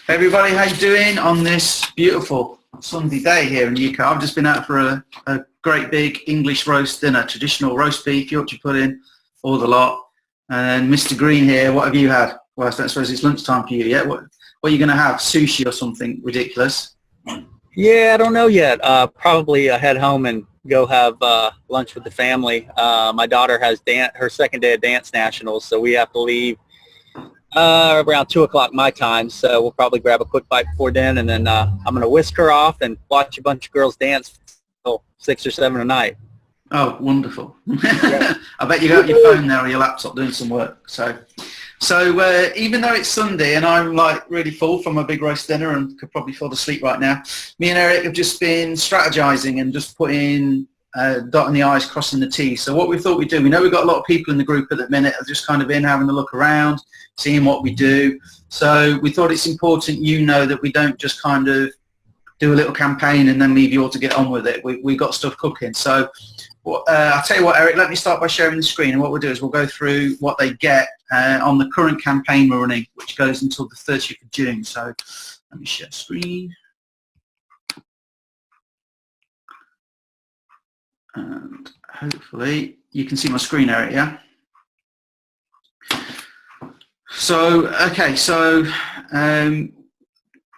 Everybody, how you doing on this beautiful Sunday day here in the UK? I've just been out for a great big English roast dinner, traditional roast beef, Yorkshire pudding, all the lot. And Mr. Green here, what have you had? Well, I suppose it's lunchtime for you, yeah? What are you going to have? Sushi or something ridiculous? Yeah, I don't know yet. Probably head home and go have lunch with the family. My daughter has her second day of dance nationals, so we have to leave around 2 o'clock my time. So we'll probably grab a quick bite before then, and then I'm going to whisk her off and watch a bunch of girls dance till 6 or 7 at night. Oh, wonderful. I bet you got your phone there or your laptop doing some work. So even though it's Sunday and I'm like really full from a big roast dinner and could probably fall asleep right now, me and Eric have just been strategizing and just putting dotting the I's, crossing the T's. So what we thought we'd do, we know we've got a lot of people in the group at the minute, are just kind of in having a look around, seeing what we do. So we thought it's important that we don't just kind of do a little campaign and then leave you all to get on with it. We got stuff cooking. So I'll tell you what, Eric, let me start by sharing the screen, and what we'll do is we'll go through what they get on the current campaign we're running, which goes until the 30th of June. So let me share screen. And hopefully you can see my screen, Eric, yeah? So, okay, so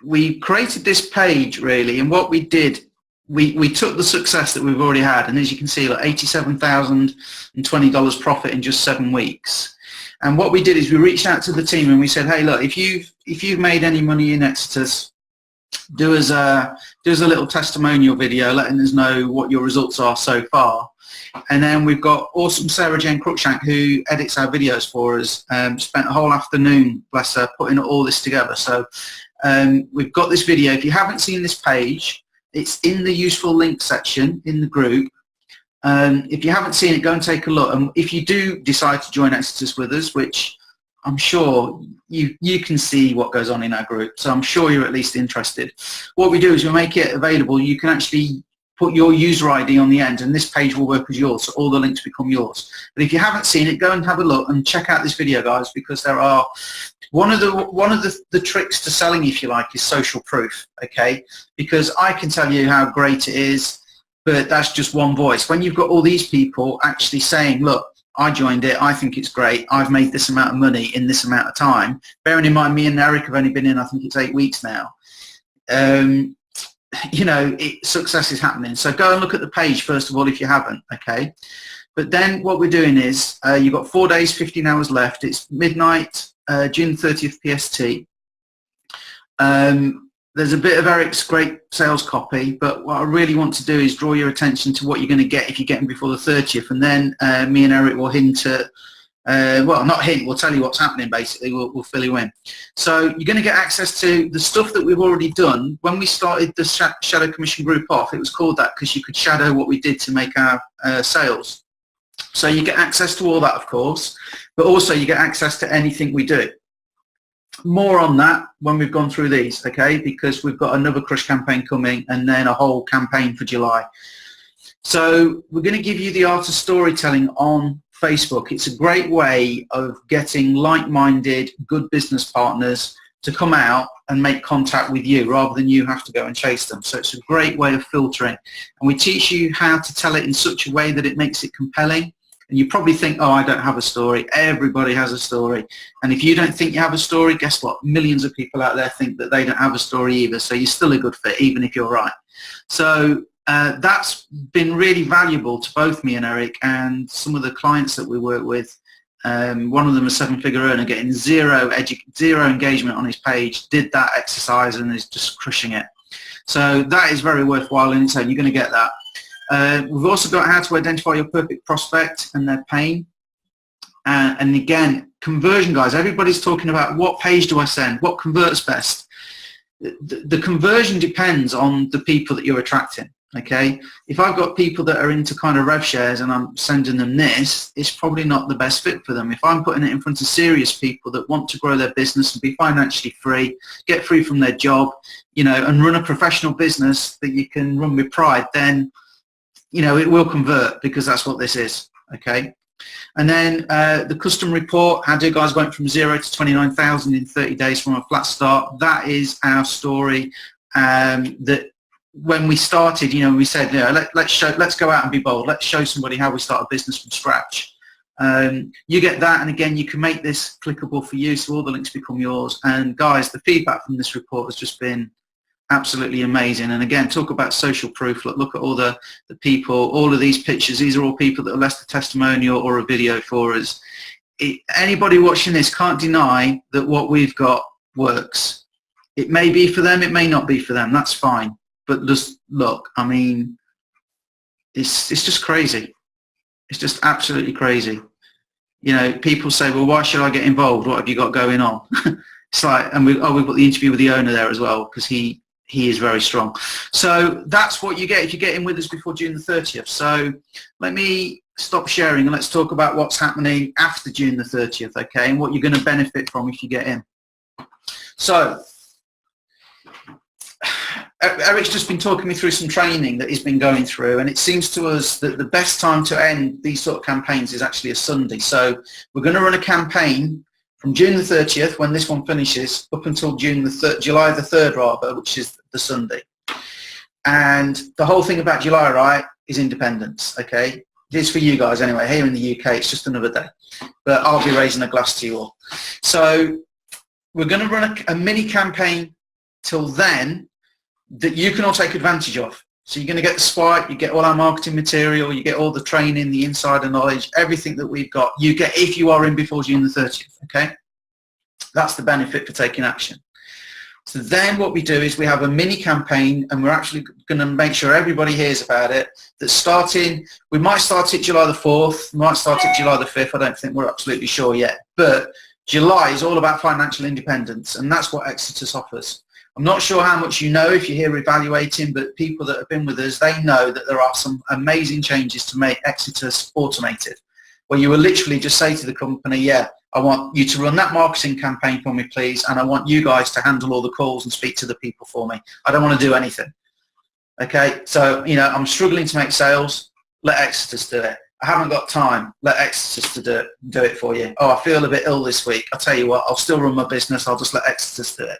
we created this page, really, and what we did, we took the success that we've already had, and as you can see, like $87,020 profit in just 7 weeks. And what we did is we reached out to the team and we said, hey, look, if you've made any money in Exeter's, do us a little testimonial video letting us know what your results are so far. And then we've got awesome Sarah Jane Cruikshank, who edits our videos for us, spent a whole afternoon, bless her, putting all this together. So we've got this video. If you haven't seen this page, it's in the useful links section in the group. If you haven't seen it, go and take a look. And if you do decide to join Exeter's with us, which I'm sure you can see what goes on in our group, so I'm sure you're at least interested. What we do is we make it available. You can actually put your user ID on the end, and this page will work as yours, so all the links become yours. But if you haven't seen it, go and have a look and check out this video, guys, because there are one of the tricks to selling, if you like, is social proof. Okay, because I can tell you how great it is, but that's just one voice. When you've got all these people actually saying, look, I joined it, I think it's great, I've made this amount of money in this amount of time, bearing in mind me and Eric have only been in, I think it's 8 weeks now, success is happening. So go and look at the page first of all if you haven't, okay? But then what we're doing is, you've got 4 days, 15 hours left, it's midnight, June 30th PST. There's a bit of Eric's great sales copy, but what I really want to do is draw your attention to what you're going to get if you get them before the 30th, and then me and Eric will hint at, well, not hint, we'll tell you what's happening basically, we'll fill you in. So you're going to get access to the stuff that we've already done. When we started the Shadow Commission group off, it was called that because you could shadow what we did to make our sales. So you get access to all that, of course, but also you get access to anything we do. More on that when we've gone through these, okay, because we've got another crush campaign coming and then a whole campaign for July. So we're going to give you the art of storytelling on Facebook. It's a great way of getting like-minded, good business partners to come out and make contact with you rather than you have to go and chase them. So it's a great way of filtering. And we teach you how to tell it in such a way that it makes it compelling. And you probably think, oh, I don't have a story. Everybody has a story. And if you don't think you have a story, guess what? Millions of people out there think that they don't have a story either. So you're still a good fit, even if you're right. So that's been really valuable to both me and Eric and some of the clients that we work with. One of them, a 7-figure earner, getting zero engagement on his page, did that exercise and is just crushing it. So that is very worthwhile in its own. You're going to get that. We've also got how to identify your perfect prospect and their pain. And again, conversion, guys, everybody's talking about what page do I send, what converts best. The conversion depends on the people that you're attracting, okay? If I've got people that are into kind of rev shares and I'm sending them this, it's probably not the best fit for them. If I'm putting it in front of serious people that want to grow their business and be financially free, get free from their job, and run a professional business that you can run with pride, then it will convert because that's what this is, okay? And then the custom report, how do guys went from 0 to 29,000 in 30 days from a flat start. That is our story. That when we started, you know, we said, yeah, let's go out and be bold. Let's show somebody how we start a business from scratch. You get that, and again, you can make this clickable for you, so all the links become yours. And guys, the feedback from this report has just been absolutely amazing. And again, talk about social proof. Look at all the people, all of these pictures. These are all people that have left a testimonial or a video for us. Anybody watching this can't deny that what we've got works. It may be for them, it may not be for them. That's fine. But just look, I mean, it's just crazy. It's just absolutely crazy. You know, people say, well, why should I get involved? What have you got going on? It's like, and we've got the interview with the owner there as well, because he is very strong. So that's what you get if you get in with us before June the 30th. So let me stop sharing and let's talk about what's happening after June the 30th, okay, and what you're going to benefit from if you get in. So Eric's just been talking me through some training that he's been going through, and it seems to us that the best time to end these sort of campaigns is actually a Sunday. So we're going to run a campaign from June the 30th, when this one finishes, up until July the 3rd rather, which is the Sunday. And the whole thing about July, right, is independence, okay? It is for you guys anyway. Here in the UK, it's just another day. But I'll be raising a glass to you all. So we're going to run a mini campaign till then that you can all take advantage of. So you're going to get the swipe, you get all our marketing material, you get all the training, the insider knowledge, everything that we've got, you get if you are in before June the 30th, okay? That's the benefit for taking action. So then what we do is we have a mini campaign, and we're actually going to make sure everybody hears about it, that's starting, we might start it July the 4th, we might start it July the 5th, I don't think we're absolutely sure yet, but July is all about financial independence, and that's what Exitus offers. I'm not sure how much you know if you're here evaluating, but people that have been with us, they know that there are some amazing changes to make Exitus automated, where you will literally just say to the company, yeah, I want you to run that marketing campaign for me, please, and I want you guys to handle all the calls and speak to the people for me. I don't want to do anything. Okay, so, you know, I'm struggling to make sales, let Exitus do it. I haven't got time, let Exitus to do it for you. Oh, I feel a bit ill this week. I'll tell you what, I'll still run my business, I'll just let Exitus do it.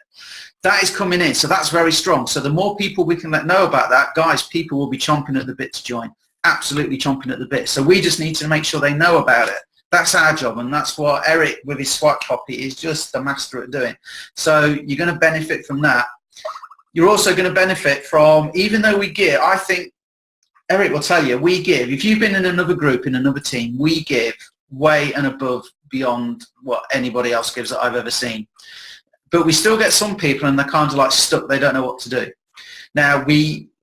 That is coming in, so that's very strong. So the more people we can let know about that, guys, people will be chomping at the bit to join, absolutely chomping at the bit. So we just need to make sure they know about it. That's our job, and that's what Eric with his swipe copy is just the master at doing. So you're going to benefit from that. You're also going to benefit from, even though we give, I think, Eric will tell you, we give, if you've been in another group, in another team, we give way and above beyond what anybody else gives that I've ever seen. But we still get some people, and they're kind of like stuck, they don't know what to do. Now,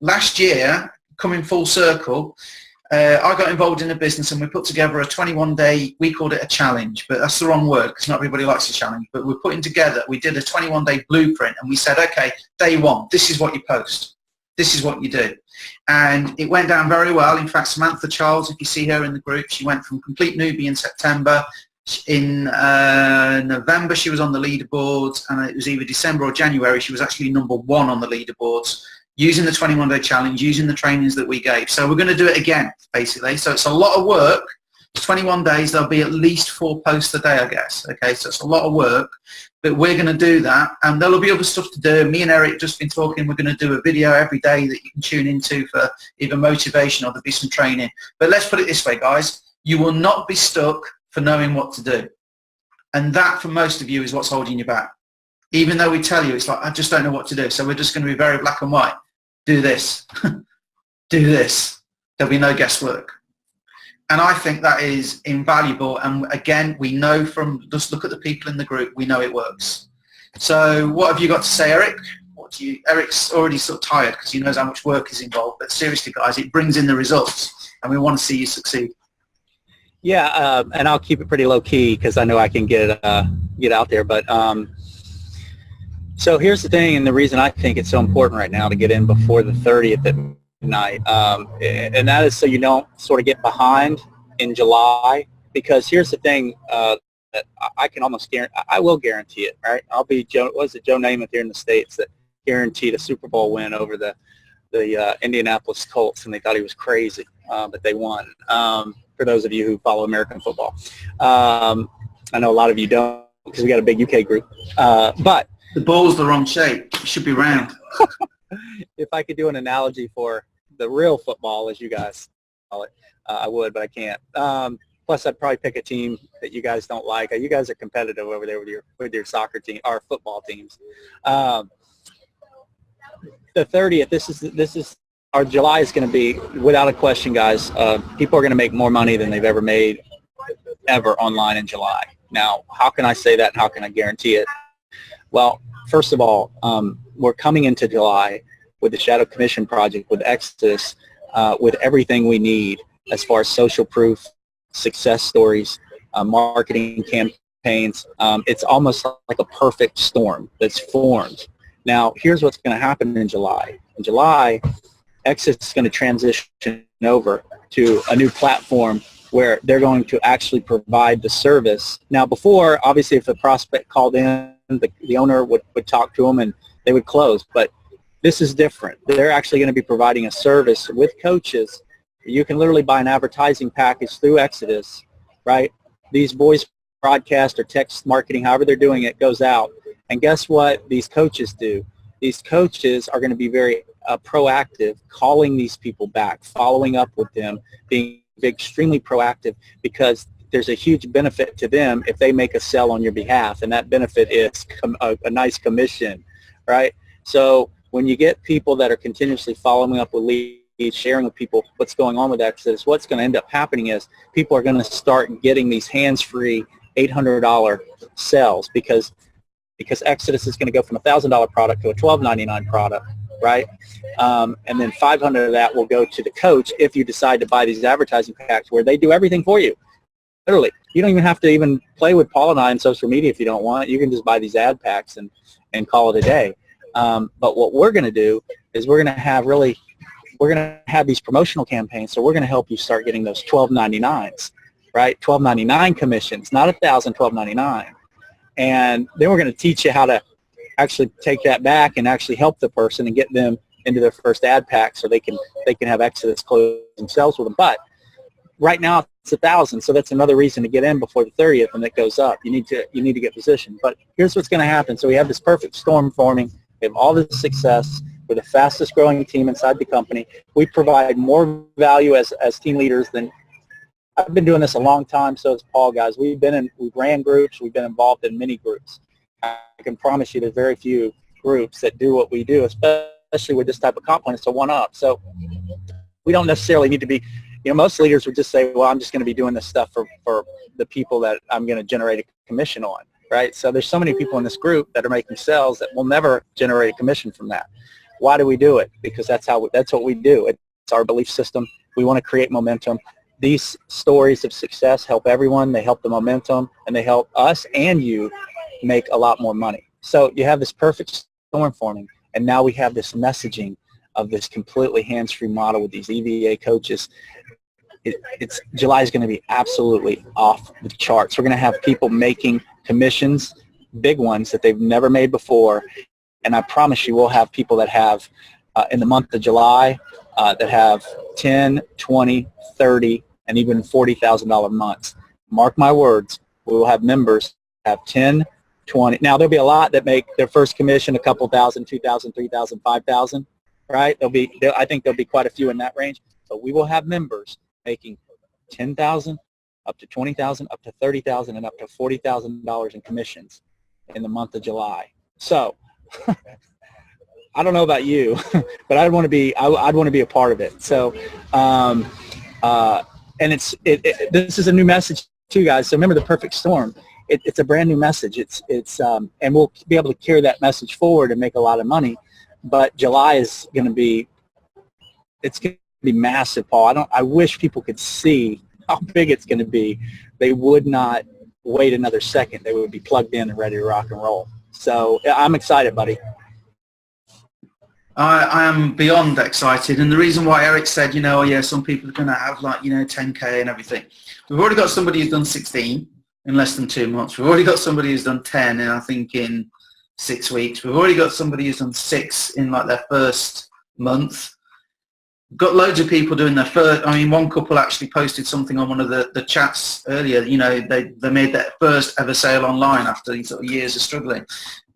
last year, coming full circle, I got involved in a business, and we put together a 21-day, we called it a challenge, but that's the wrong word because not everybody likes a challenge, but we're putting together, we did a 21-day blueprint, and we said, okay, day one, this is what you post. This is what you do. And it went down very well. In fact, Samantha Charles, if you see her in the group, she went from complete newbie in September. In November, she was on the leaderboards, and it was either December or January, she was actually number 1 on the leaderboards, using the 21-day challenge, using the trainings that we gave. So we're going to do it again, basically. So it's a lot of work. It's 21 days. There'll be at least 4 posts a day, I guess. Okay, so it's a lot of work, but we're going to do that, and there'll be other stuff to do. Me and Eric just been talking. We're going to do a video every day that you can tune into for either motivation or there'll be some training. But let's put it this way, guys. You will not be stuck for knowing what to do. And that, for most of you, is what's holding you back. Even though we tell you, it's like, I just don't know what to do. So we're just going to be very black and white. Do this. Do this. There'll be no guesswork. And I think that is invaluable. And again, we know from, just look at the people in the group, we know it works. So what have you got to say, Eric? Eric's already sort of tired because he knows how much work is involved. But seriously, guys, it brings in the results. And we want to see you succeed. Yeah, and I'll keep it pretty low key because I know I can get out there. But so here's the thing, and the reason I think it's so important right now to get in before the 30th at midnight, and that is so you don't sort of get behind in July. Because here's the thing that I can almost guarantee, I will guarantee it. Right, I'll be Joe. Was it Joe Namath here in the States that guaranteed a Super Bowl win over the Indianapolis Colts, and they thought he was crazy, but they won. for those of you who follow American football. I know a lot of you don't because we got a big UK group. But the ball's the wrong shape. It should be round. If I could do an analogy for the real football, as you guys call it, I would, but I can't. Plus, I'd probably pick a team that you guys don't like. You guys are competitive over there with your soccer team or football teams. The 30th. This is our July is going to be, without a question, guys. People are going to make more money than they've ever made online in July. Now, how can I say that? And how can I guarantee it? Well, first of all, we're coming into July with the Shadow Commission Project, with Exodus, with everything we need as far as social proof, success stories, marketing campaigns. It's almost like a perfect storm that's formed. Now, here's what's going to happen in July. In July, Exodus is going to transition over to a new platform where they're going to actually provide the service. Now, before, obviously, if the prospect called in, the owner would talk to them and they would close. But this is different. They're actually going to be providing a service with coaches. You can literally buy an advertising package through Exodus, right? These voice broadcast or text marketing, however they're doing it, goes out. And guess what these coaches do? These coaches are going to be very proactive, calling these people back, following up with them, being extremely proactive, because there's a huge benefit to them if they make a sell on your behalf, and that benefit is a nice commission, right? So when you get people that are continuously following up with leads, sharing with people what's going on with Exodus, what's going to end up happening is people are going to start getting these hands-free $800 sales because Exodus is going to go from a $1,000 product to a $1,299 product, right? And then $500 of that will go to the coach if you decide to buy these advertising packs where they do everything for you. Literally, you don't even have to even play with Paul and I on social media if you don't want. You can just buy these ad packs and call it a day. But what we're going to do is we're going to have these promotional campaigns. So we're going to help you start getting those $1,299s, right? $1,299 commissions, not $1,000, $1,299. And then we're going to teach you how to actually take that back and actually help the person and get them into their first ad pack so they can have Exodus close themselves with them. But right now it's $1,000, so that's another reason to get in before the 30th, and it goes up. You need to get positioned. But here's what's going to happen. So we have this perfect storm forming. We have all this success. We're the fastest growing team inside the company. We provide more value as team leaders than I've been doing this a long time. So has Paul, guys. We've ran groups. We've been involved in many groups. I can promise you there's very few groups that do what we do, especially with this type of comp plan. It's a one-up. So we don't necessarily need to be, most leaders would just say, well, I'm just going to be doing this stuff for the people that I'm going to generate a commission on, right? So there's so many people in this group that are making sales that will never generate a commission from that. Why do we do it? Because that's what we do. It's our belief system. We want to create momentum. These stories of success help everyone. They help the momentum, and they help us and you make a lot more money. So you have this perfect storm forming, and now we have this messaging of this completely hands-free model with these EVA coaches. July is going to be absolutely off the charts. We're going to have people making commissions, big ones that they've never made before, and I promise you we'll have people that have, in the month of July, that have 10, 20, 30, and even $40,000 months. Mark my words, we will have members have 10, 20. Now, there'll be a lot that make their first commission a couple thousand, 2,000, 3,000, 5,000, right? I think there'll be quite a few in that range, but we will have members making 10,000, up to 20,000, up to 30,000, and up to $40,000 in commissions in the month of July. So I don't know about you, but I'd want to be a part of it. So, and this is a new message too, guys. So remember the perfect storm. It's a brand new message. And we'll be able to carry that message forward and make a lot of money. But July is going to be, it's going to be massive, Paul. I wish people could see how big it's going to be. They would not wait another second. They would be plugged in and ready to rock and roll. So I'm excited, buddy. I am beyond excited, and the reason why Eric said, some people are going to have 10K and everything. We've already got somebody who's done 16 in less than 2 months. We've already got somebody who's done 10 in 6 weeks. We've already got somebody who's done 6 in their first month. got loads of people doing their first. I mean, one couple actually posted something on one of the chats earlier. You know, they made their first ever sale online after sort of years of struggling.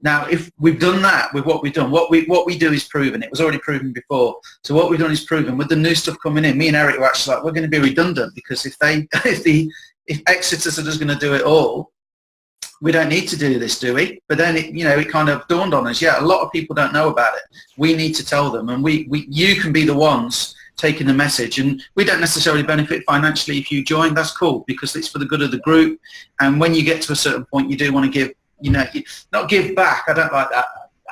Now, if we've done that with what we've done, what we do is proven. It was already proven before. So what we've done is proven. With the new stuff coming in, me and Eric were actually like, we're going to be redundant, because if Exeter's are just going to do it all, we don't need to do this, do we? But then it kind of dawned on us. Yeah, a lot of people don't know about it. We need to tell them, and you can be the ones taking the message. And we don't necessarily benefit financially if you join. That's cool, because it's for the good of the group. And when you get to a certain point, you do want to give. Not give back. I don't like that.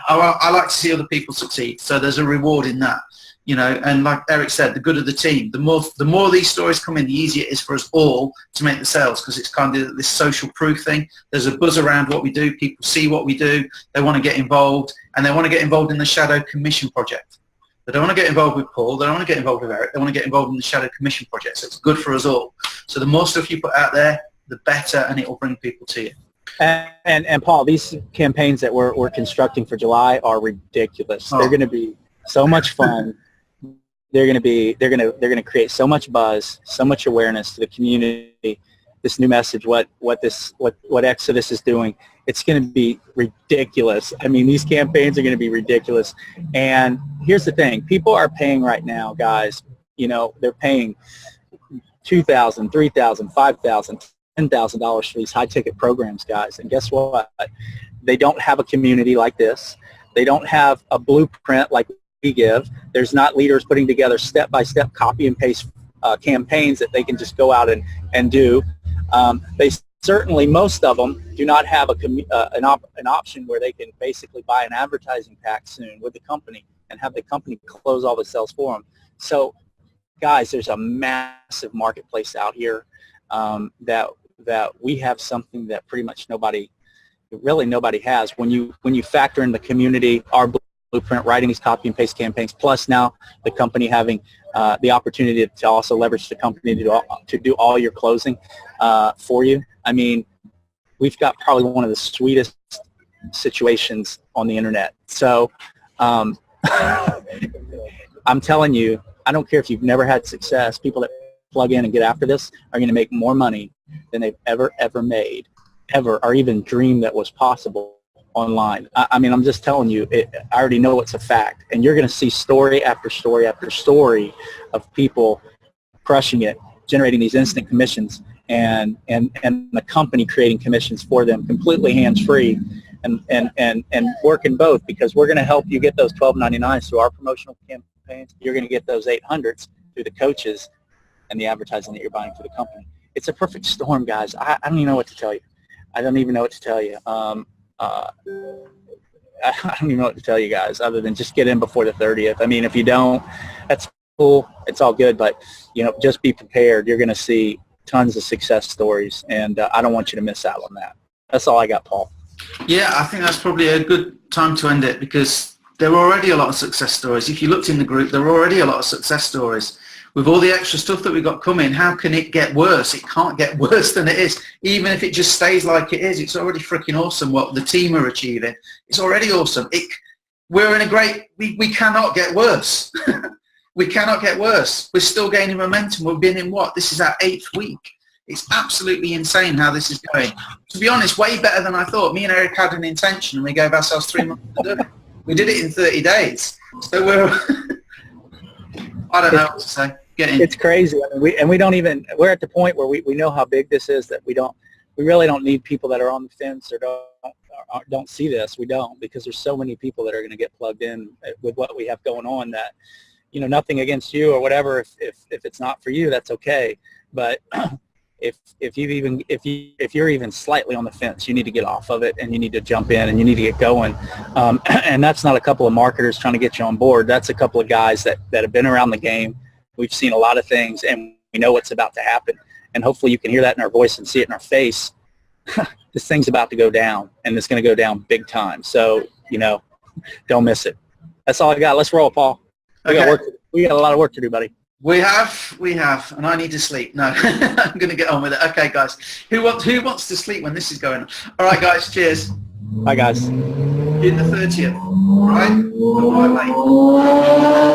I like to see other people succeed. So there's a reward in that. And like Eric said, the good of the team. The more these stories come in, the easier it is for us all to make the sales, because it's kind of this social proof thing. There's a buzz around what we do. People see what we do. They want to get involved, and they want to get involved in the Shadow Commission project. They don't want to get involved with Paul. They don't want to get involved with Eric. They want to get involved in the Shadow Commission project. So it's good for us all. So the more stuff you put out there, the better, and it will bring people to you. And Paul, these campaigns that we're constructing for July are ridiculous. They're going to be so much fun. They're going to create so much buzz, so much awareness to the community. This new message, what Exodus is doing, it's going to be ridiculous. I mean, these campaigns are going to be ridiculous. And here's the thing: people are paying right now, guys. They're paying $2,000, $3,000, $5,000, $10,000 for these high-ticket programs, guys. And guess what? They don't have a community like this. They don't have a blueprint like we give. There's not leaders putting together step-by-step copy and paste campaigns that they can just go out and do. They certainly, most of them, do not have an option where they can basically buy an advertising pack soon with the company and have the company close all the sales for them. So, guys, there's a massive marketplace out here that we have something that pretty much nobody has. When you factor in the community, our blueprint, writing these copy and paste campaigns, plus now the company having the opportunity to also leverage the company to do all your closing for you. I mean, we've got probably one of the sweetest situations on the internet. So I'm telling you, I don't care if you've never had success, people that plug in and get after this are going to make more money than they've ever made, or even dreamed that was possible online. I mean, I'm just telling you, I already know it's a fact. And you're going to see story after story after story of people crushing it, generating these instant commissions, and the company creating commissions for them completely hands-free, and working both, because we're going to help you get those $12.99s through our promotional campaigns. You're going to get those 800s through the coaches and the advertising that you're buying for the company. It's a perfect storm, guys. I don't even know what to tell you. I don't even know what to tell you. I don't even know what to tell you guys, other than just get in before the 30th. I mean, if you don't, that's cool. It's all good, but just be prepared. You're going to see tons of success stories, and I don't want you to miss out on that. That's all I got, Paul. Yeah, I think that's probably a good time to end it, because there are already a lot of success stories. If you looked in the group, there are already a lot of success stories. With all the extra stuff that we've got coming, how can it get worse? It can't get worse than it is. Even if it just stays like it is, it's already freaking awesome what the team are achieving. It's already awesome. We're in a great, we cannot get worse. We cannot get worse. We're still gaining momentum. We've been in this is our 8th week. It's absolutely insane how this is going. To be honest, way better than I thought. Me and Eric had an intention, and we gave ourselves 3 months to do it. We did it in 30 days. So I don't know what to say. It's crazy. I mean, we're at the point where we know how big this is, that we really don't need people that are on the fence or don't see this. We don't, because there's so many people that are going to get plugged in with what we have going on, that, nothing against you or whatever. If it's not for you, that's okay. But if you're even slightly on the fence, you need to get off of it, and you need to jump in, and you need to get going. And that's not a couple of marketers trying to get you on board. That's a couple of guys that have been around the game. We've seen a lot of things, and we know what's about to happen. And hopefully you can hear that in our voice and see it in our face. This thing's about to go down, and it's going to go down big time. So, don't miss it. That's all I got. Let's roll, Paul. We got a lot of work to do, buddy. We have, and I need to sleep. No, I'm going to get on with it. Okay, guys. Who wants to sleep when this is going on? All right, guys. Cheers. Bye, guys. In the 30th. All right? All right, mate.